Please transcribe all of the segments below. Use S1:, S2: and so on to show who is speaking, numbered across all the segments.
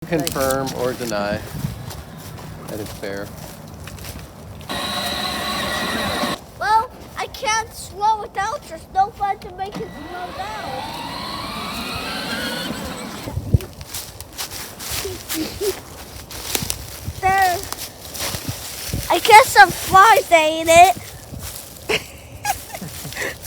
S1: Confirm or deny that it's fair.
S2: Well, I can't slow it down. There's no fun to make it slow down. There. I guess some flies ate it.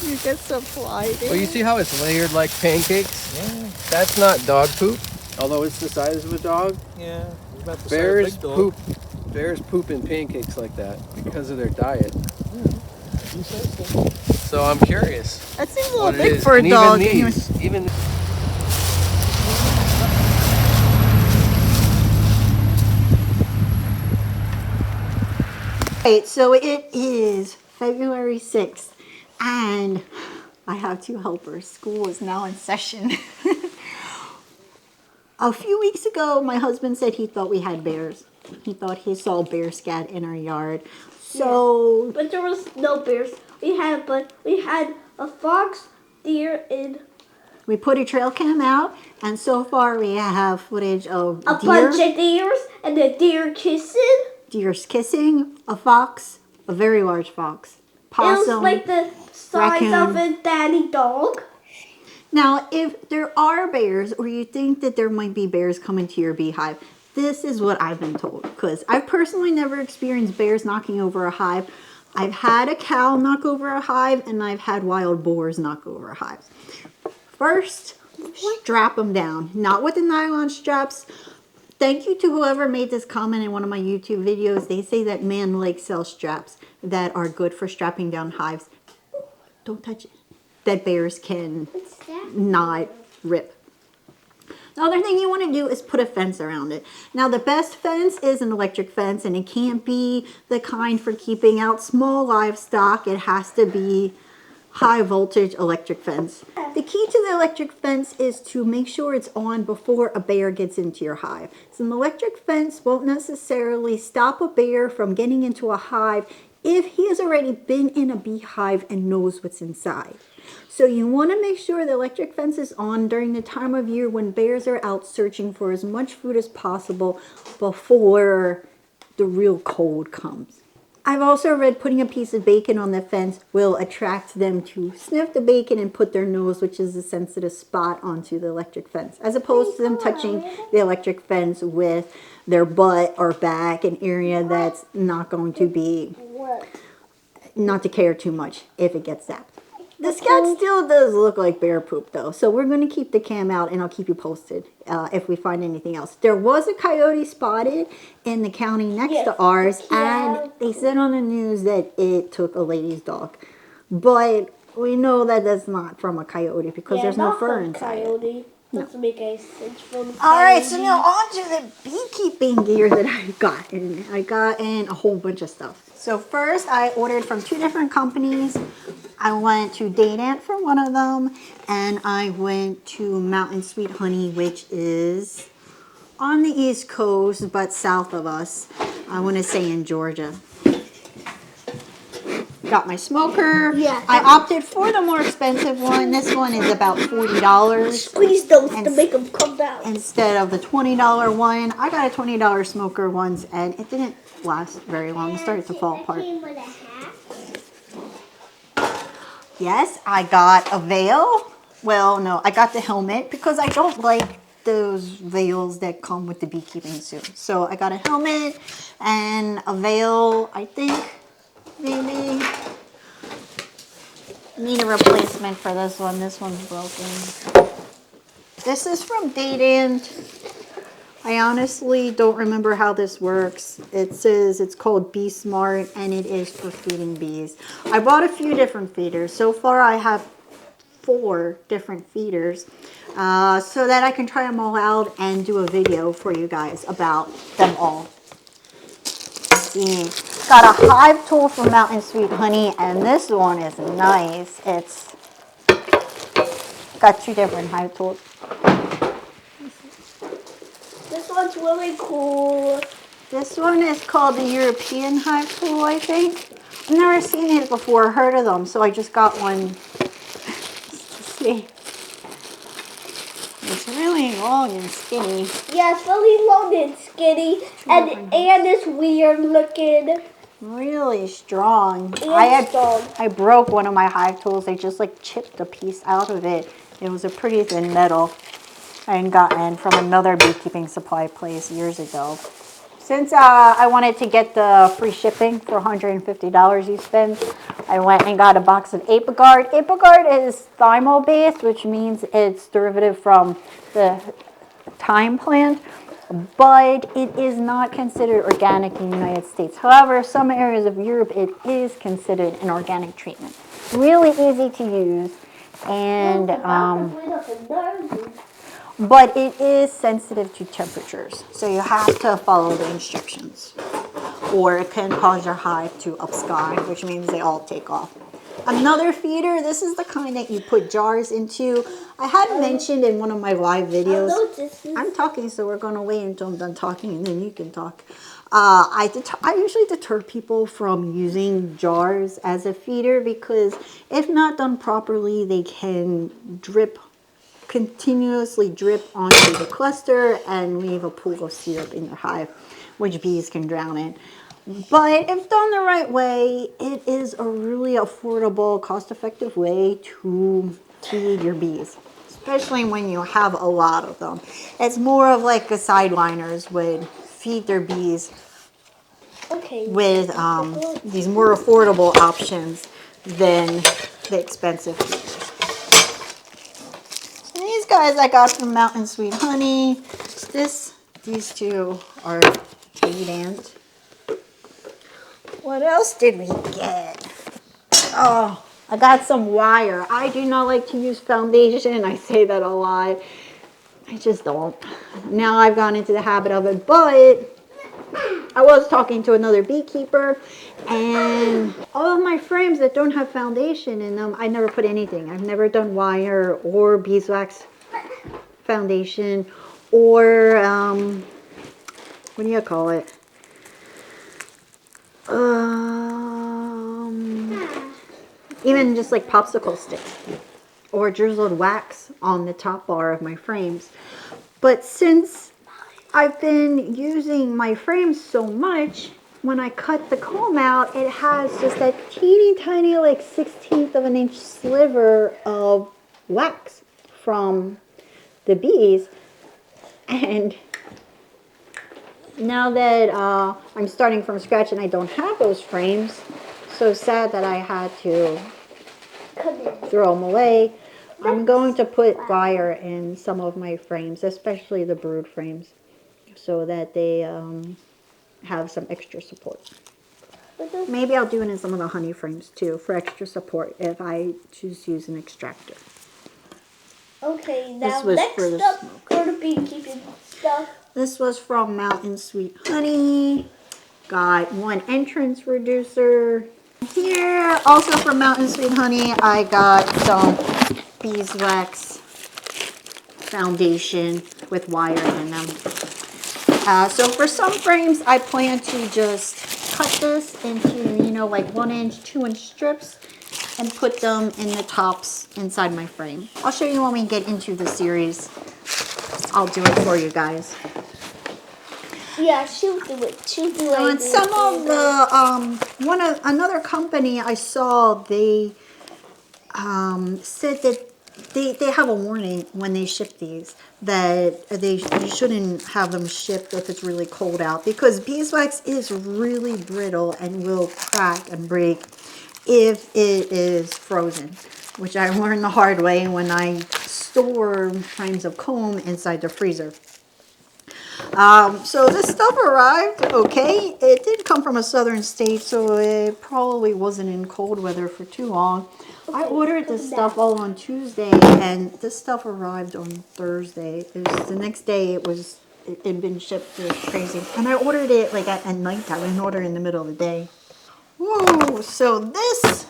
S3: You get some flies.
S1: Well, you see how it's layered like pancakes?
S4: Yeah.
S1: That's not dog poop, although it's the size of a dog.
S4: Yeah. About the
S1: Bears
S4: size of a big dog.
S1: Bears poop in pancakes like that because of their diet.
S4: You say so.
S1: So I'm curious.
S3: That seems a
S1: what
S3: little
S1: it
S3: big
S1: is.
S3: for a
S1: And
S3: dog.
S1: Even
S3: Right, so it is February 6th, and I have two helpers. School is now in session. A few weeks ago, my husband said he thought we had bears. He thought he saw bear scat in our yard. So,
S2: But there was no bears. We had a fox, deer, and
S3: we put a trail cam out, and so far we have footage of
S2: a bunch of deers and a deer kissing.
S3: deers kissing, a fox, a very large fox, possum.
S2: It was like the size of a daddy dog.
S3: Now, if there are bears, or you think that there might be bears coming to your beehive, this is what I've been told. Because I've personally never experienced bears knocking over a hive. I've had a cow knock over a hive, and I've had wild boars knock over a hive. First, strap them down. Not with the nylon straps. Thank you to whoever made this comment in one of my YouTube videos. They say that Man Lake sells straps that are good for strapping down hives. Don't touch it. That bears can not rip. The other thing you want to do is put a fence around it. Now, the best fence is an electric fence, and it can't be the kind for keeping out small livestock. It has to be high voltage electric fence. The key to the electric fence is to make sure it's on before a bear gets into your hive. So an electric fence won't necessarily stop a bear from getting into a hive if he has already been in a beehive and knows what's inside. So you want to make sure the electric fence is on during the time of year when bears are out searching for as much food as possible before the real cold comes. I've also read putting a piece of bacon on the fence will attract them to sniff the bacon and put their nose, which is a sensitive spot, onto the electric fence, as opposed to them touching the electric fence with their butt or back, an area that's not going to be, not to care too much if it gets zapped. The scat still does look like bear poop though, so we're going to keep the cam out and I'll keep you posted if we find anything else. There was a coyote spotted in the county next to ours, and they said on the news that it took a lady's dog. But we know that that's not from a coyote because there's no fur inside it.
S2: Doesn't make any sense from a
S3: Alright, so now on to the beekeeping gear that I got in a whole bunch of stuff. So first I ordered from two different companies. I went to Daydant for one of them, and I went to Mountain Sweet Honey, which is on the East Coast, but south of us. I want to say in Georgia. Got my smoker.
S2: Yeah.
S3: I opted for the more expensive one. This one is about $40.
S2: Squeeze those to make them come down.
S3: Instead of the $20 one. I got a $20 smoker once, and it didn't last very long. It started to fall apart. Yes, I got a veil. Well, no, I got the helmet because I don't like those veils that come with the beekeeping suit. So I got a helmet and a veil, I think. Maybe. Need a replacement for this one. This one's broken. This is from Daydant. I honestly don't remember how this works. It says it's called Bee Smart, and it is for feeding bees. I bought a few different feeders. So far I have 4 different feeders so that I can try them all out and do a video for you guys about them all. See, got a hive tool from Mountain Sweet Honey, and this one is nice. It's got 2 different hive tools.
S2: This one's really cool.
S3: This one is called the European hive tool, I think. I've never seen it before, heard of them, so I just got one. Let's see. Let's It's really long and skinny.
S2: Yeah, it's really long and skinny, and it's weird looking.
S3: Really strong.
S2: And strong.
S3: I broke one of my hive tools. I just like chipped a piece out of it. It was a pretty thin metal I had gotten from another beekeeping supply place years ago. Since I wanted to get the free shipping for $150 you spend, I went and got a box of ApiGuard. ApiGuard is thymo based, which means it's derivative from the thyme plant, but it is not considered organic in the United States. However, some areas of Europe it is considered an organic treatment. Really easy to use, and but it is sensitive to temperatures, so you have to follow the instructions, or it can cause your hive to upsky, which means they all take off. Another feeder, this is the kind that you put jars into. I had mentioned in one of my live videos. I'm talking, so we're going to wait until I'm done talking, and then you can talk. I usually deter people from using jars as a feeder because if not done properly, they can continuously drip onto the cluster and leave a pool of syrup in their hive, which bees can drown in. But if done the right way, it is a really affordable, cost-effective way to feed your bees, especially when you have a lot of them. It's more of like a sideliners would feed their bees with these more affordable options than the expensive feeders. And these guys I got from Mountain Sweet Honey. These two are Jade Ant. What else did we get? Oh, I got some wire. I do not like to use foundation. I say that a lot. I just don't. Now I've gone into the habit of it, but I was talking to another beekeeper, and all of my frames that don't have foundation in them, I never put anything. I've never done wire or beeswax foundation or, what do you call it? Even just like popsicle sticks or drizzled wax on the top bar of my frames. But since I've been using my frames so much, when I cut the comb out, it has just that teeny tiny like 1/16 of an inch sliver of wax from the bees. And now that I'm starting from scratch and I don't have those frames, so sad that I had to throw them away, I'm going to put wire in some of my frames, especially the brood frames, so that they have some extra support. Maybe I'll do it in some of the honey frames too for extra support if I choose to use an extractor.
S2: Okay, now next up for the beekeeping stuff.
S3: This was from Mountain Sweet Honey. Got one entrance reducer. Here, also from Mountain Sweet Honey, I got some beeswax foundation with wire in them. So for some frames, I plan to just cut this into, like 1-inch, 2-inch strips and put them in the tops inside my frame. I'll show you when we get into the series. I'll do it for you guys.
S2: Yeah, she'll do it. She'll do it.
S3: And some of the another company I saw, they said that they have a warning when they ship these that you shouldn't have them shipped if it's really cold out, because beeswax is really brittle and will crack and break if it is frozen, which I learned the hard way when I store frames of comb inside the freezer. So this stuff arrived okay. It did come from a southern state, so it probably wasn't in cold weather for too long. I ordered this stuff all on Tuesday, and this stuff arrived on Thursday. The next day it had been shipped. It was crazy. And I ordered it like at night. I didn't order in the middle of the day. Whoa, so this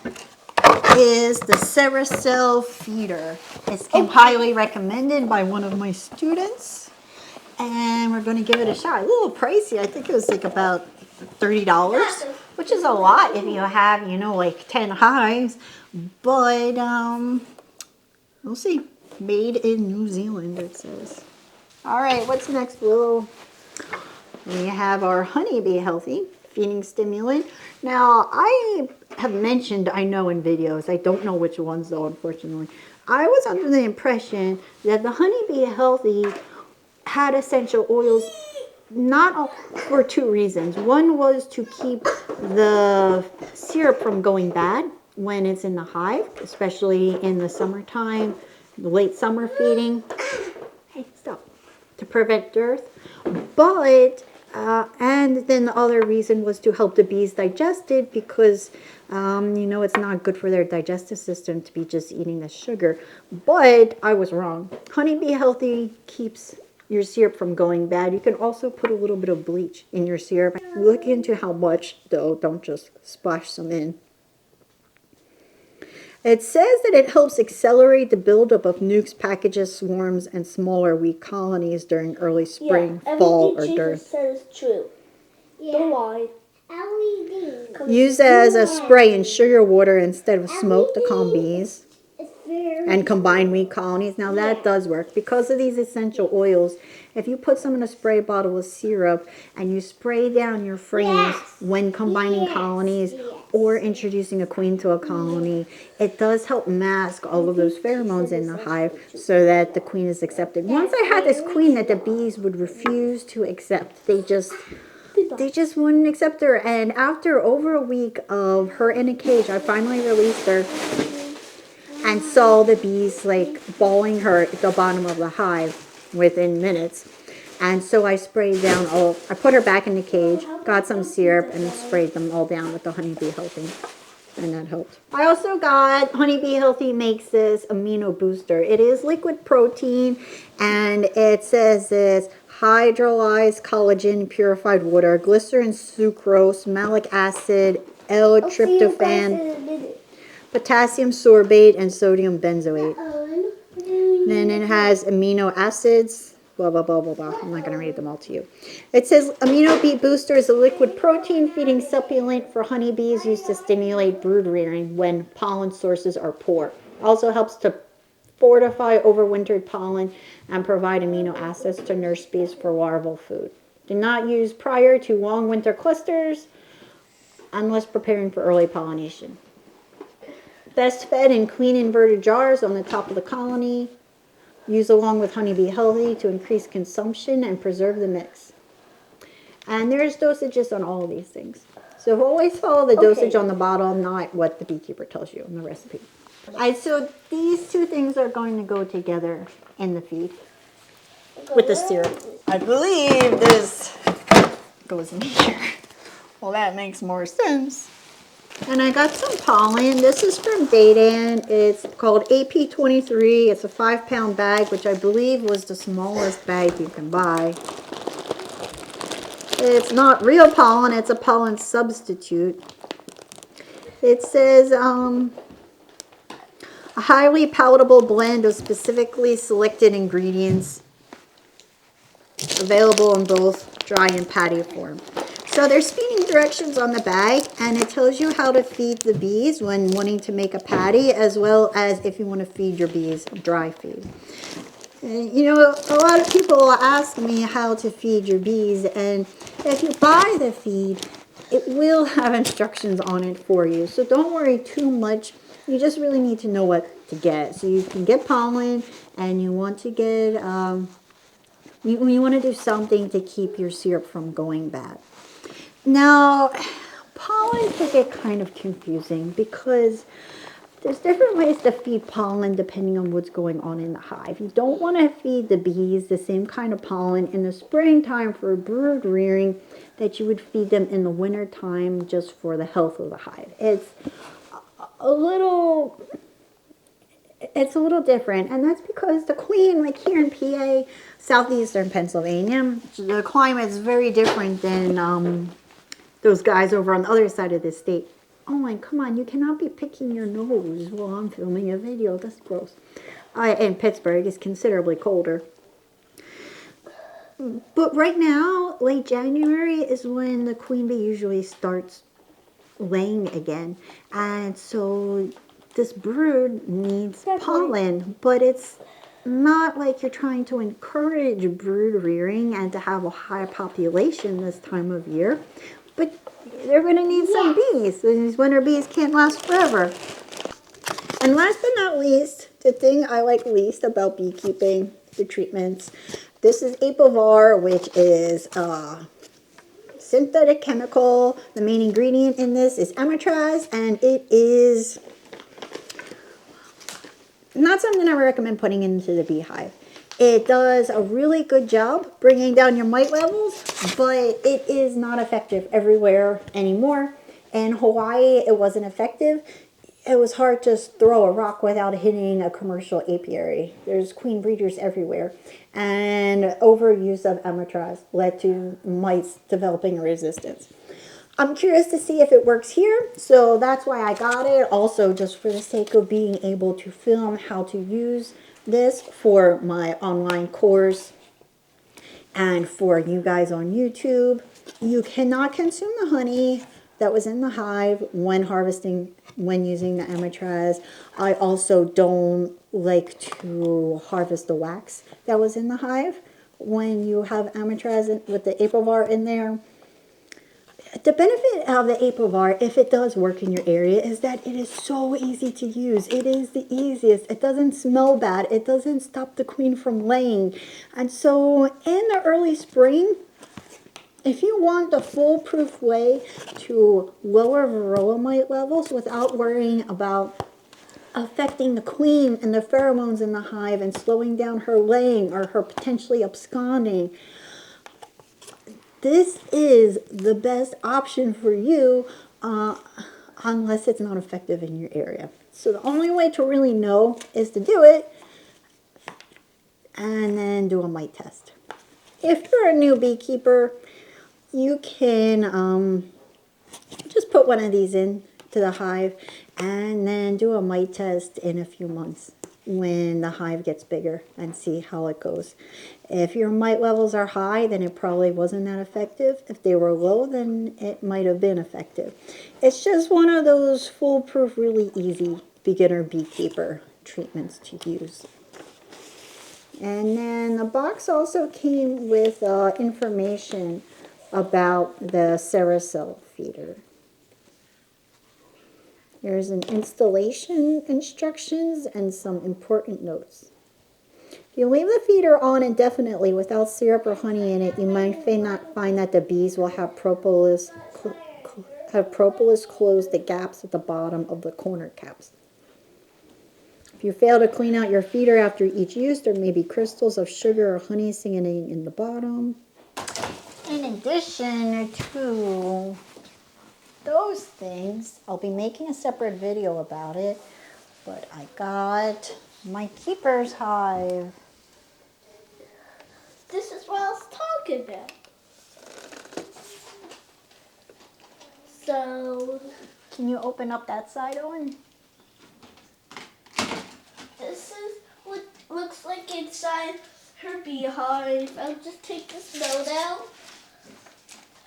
S3: is the Ceracell feeder. It's highly recommended by one of my students. And we're going to give it a shot. A little pricey. I think it was like about $30, which is a lot if you have, like 10 hives. But we'll see. Made in New Zealand, it says. All right, what's next, Willow? We have our Honeybee Healthy feeding stimulant. Now, I have mentioned, I know in videos, I don't know which ones though, unfortunately. I was under the impression that the Honeybee Healthy had essential oils not for two reasons. One was to keep the syrup from going bad when it's in the hive, especially in the summertime, the late summer feeding. Hey, stop. To prevent dearth. But, and then the other reason was to help the bees digest it because, you know, it's not good for their digestive system to be just eating the sugar. But I was wrong. Honeybee Healthy keeps your syrup from going bad. You can also put a little bit of bleach in your syrup. Look into how much, though. Don't just splash some in. It says that it helps accelerate the buildup of nukes, packages, swarms, and smaller weak colonies during early spring, fall, or dearth.
S2: Says true. Don't lie.
S3: Use as a spray in sugar water instead of smoke to calm bees and combine weak colonies. Now that does work because of these essential oils. If you put some in a spray bottle of syrup and you spray down your frames when combining colonies or introducing a queen to a colony, it does help mask all of those pheromones in the hive so that the queen is accepted. Once I had this queen that the bees would refuse to accept, they just wouldn't accept her. And after over a week of her in a cage, I finally released her and saw the bees like bawling her at the bottom of the hive within minutes. And so I sprayed down I put her back in the cage, got some syrup, and sprayed them all down with the Honeybee Healthy. And that helped. I also got Honeybee Healthy makes this amino booster. It is liquid protein, and it says it's hydrolyzed collagen, purified water, glycerin, sucrose, malic acid, L-tryptophan, potassium sorbate, and sodium benzoate. Then it has amino acids, blah, blah, blah, blah, blah. I'm not going to read them all to you. It says Amino Bee Booster is a liquid protein feeding supplement for honeybees used to stimulate brood rearing when pollen sources are poor. Also helps to fortify overwintered pollen and provide amino acids to nurse bees for larval food. Do not use prior to long winter clusters unless preparing for early pollination. Best fed in queen inverted jars on the top of the colony. Use along with Honeybee Healthy to increase consumption and preserve the mix. And there's dosages on all of these things. So always follow the dosage on the bottle, not what the beekeeper tells you in the recipe. So these two things are going to go together in the feed with the syrup. I believe this goes in here. Well, that makes more sense. And I got some pollen. This is from Daydan. It's called AP23. It's a 5-pound bag, which I believe was the smallest bag you can buy. It's not real pollen. It's a pollen substitute. It says a highly palatable blend of specifically selected ingredients available in both dry and patty form. So there's feeding directions on the bag, and it tells you how to feed the bees when wanting to make a patty, as well as if you want to feed your bees dry feed. And, you know, a lot of people ask me how to feed your bees, and if you buy the feed, it will have instructions on it for you. So don't worry too much. You just really need to know what to get. So you can get pollen, and you want to get, you want to do something to keep your syrup from going bad. Now, pollen can get kind of confusing because there's different ways to feed pollen depending on what's going on in the hive. You don't want to feed the bees the same kind of pollen in the springtime for brood rearing that you would feed them in the winter time just for the health of the hive. It's a little different, and that's because the queen, like here in PA, southeastern Pennsylvania, the climate is very different than those guys over on the other side of the state. Oh, and come on, you cannot be picking your nose while I'm filming a video. That's gross. In Pittsburgh, it's considerably colder. But right now, late January is when the queen bee usually starts laying again. And so this brood needs pollen, but it's not like you're trying to encourage brood rearing and to have a high population this time of year, but they're going to need some bees. These winter bees can't last forever. And last but not least, the thing I like least about beekeeping, the treatments, this is Apivar, which is synthetic chemical. The main ingredient in this is amatraz, and it is not something I recommend putting into the beehive. It does a really good job bringing down your mite levels, but it is not effective everywhere anymore. In Hawaii, it wasn't effective. It was hard to throw a rock without hitting a commercial apiary. There's queen breeders everywhere. And overuse of amatraz led to mites developing a resistance. I'm curious to see if it works here, so that's why I got it. Also, just for the sake of being able to film how to use this for my online course and for you guys on YouTube. You cannot consume the honey that was in the hive when harvesting, when using the amatraz. I also don't like to harvest the wax that was in the hive when you have amatraz with the Apivar in there. The benefit of the Apivar, if it does work in your area, is that it is so easy to use. It is the easiest. It doesn't smell bad. It doesn't stop the queen from laying. And so in the early spring, if you want the foolproof way to lower varroa mite levels without worrying about affecting the queen and the pheromones in the hive and slowing down her laying or her potentially absconding, this is the best option for you unless it's not effective in your area. So the only way to really know is to do it and then do a mite test. If you're a new beekeeper, you can just put one of these in to the hive and then do a mite test in a few months when the hive gets bigger and see how it goes. If your mite levels are high, then it probably wasn't that effective. If they were low, then it might have been effective. It's just one of those foolproof, really easy beginner beekeeper treatments to use. And then the box also came with information about the Ceracell feeder. There's an installation instructions and some important notes. If you leave the feeder on indefinitely without syrup or honey in it, you might not find that the bees will have propolis close the gaps at the bottom of the corner caps. If you fail to clean out your feeder after each use, there may be crystals of sugar or honey sitting in the bottom. In addition to those things, I'll be making a separate video about it, but I got my keeper's hive.
S2: This is what I was talking about. So,
S3: Can you open up that side, Owen?
S2: this is what looks like inside her beehive. I'll just take this note out.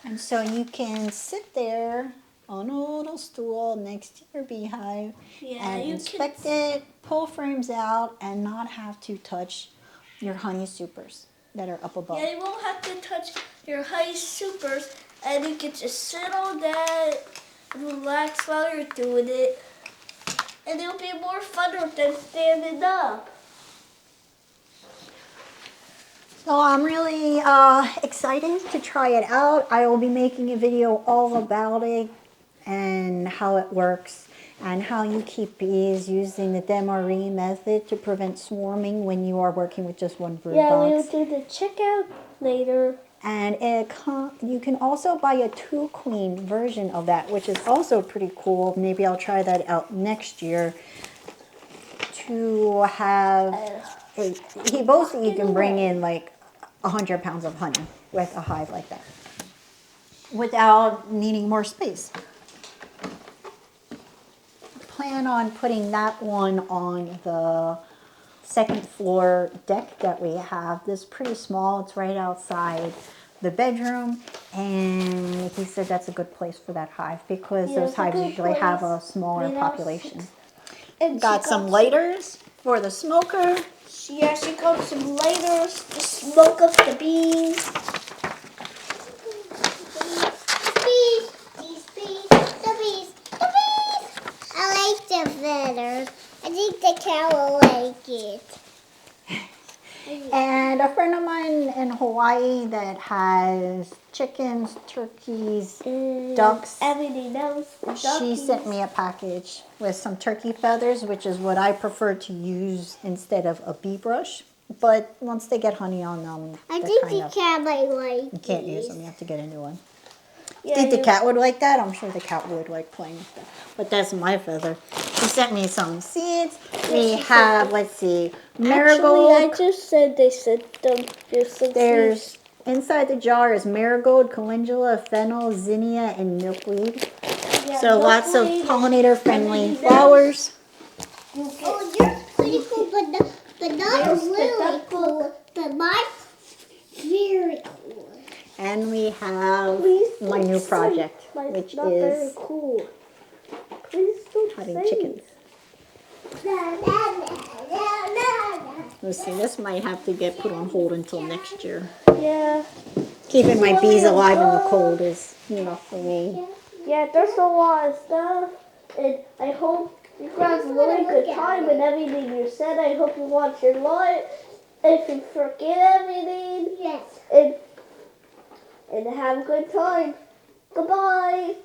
S3: And so you can sit there on a little stool next to your beehive and inspect it, pull frames out, and not have to touch your honey supers that are up above.
S2: Yeah, you won't have to touch your honey supers, and you can just sit on that and relax while you're doing it. And it'll be more funner than standing up.
S3: So I'm really excited to try it out. I will be making a video all about it and how it works and how you keep bees using the DeMarie method to prevent swarming when you are working with just one brood
S2: Yeah,
S3: box.
S2: we'll do the checkout later.
S3: And you can also buy a 2-queen version of that, which is also pretty cool. Maybe I'll try that out next year to have you can bring in like 100 pounds of honey with a hive like that without needing more space. Plan on putting that one on the second floor deck that we have. This is pretty small. It's right outside the bedroom, and he said that's a good place for that hive because those hives usually have a smaller population.
S2: And
S3: Got some lighters for the smoker.
S2: She got some lighters to smoke up the bees.
S5: The bees. I like the feathers. I think the cow will like it.
S3: And a friend of mine in Hawaii that has chickens, turkeys, ducks.
S2: Everything else.
S3: She sent me a package with some turkey feathers, which is what I prefer to use instead of a bee brush. But once they get honey on them,
S5: I
S3: they're
S5: think
S3: kind
S5: the
S3: of,
S5: cat might like
S3: you can't use
S5: these.
S3: them. You have to get a new one.
S2: Yeah,
S3: Think the cat would like that? I'm sure the cat would like playing with that. But that's my feather. She sent me some seeds. We have, let's see, marigold.
S2: Actually, I just said they sent them.
S3: There's inside the jar is marigold, calendula, fennel, zinnia, and milkweed. So lots of pollinator-friendly flowers.
S5: Oh, yours pretty cool, but not really cool. But mine's very cool.
S3: And we have my new project, which is
S2: cool. Please don't
S3: cutting
S2: say.
S3: chickens. Let's see, this might have to get put on hold until next year.
S2: Yeah.
S3: Keeping my bees alive in the cold is enough for me.
S2: Yeah, there's a lot of stuff, and I hope you guys have a really good time with everything you said. I hope you watch your live. If you forget everything,
S5: Yes.
S2: and have a good time. Goodbye.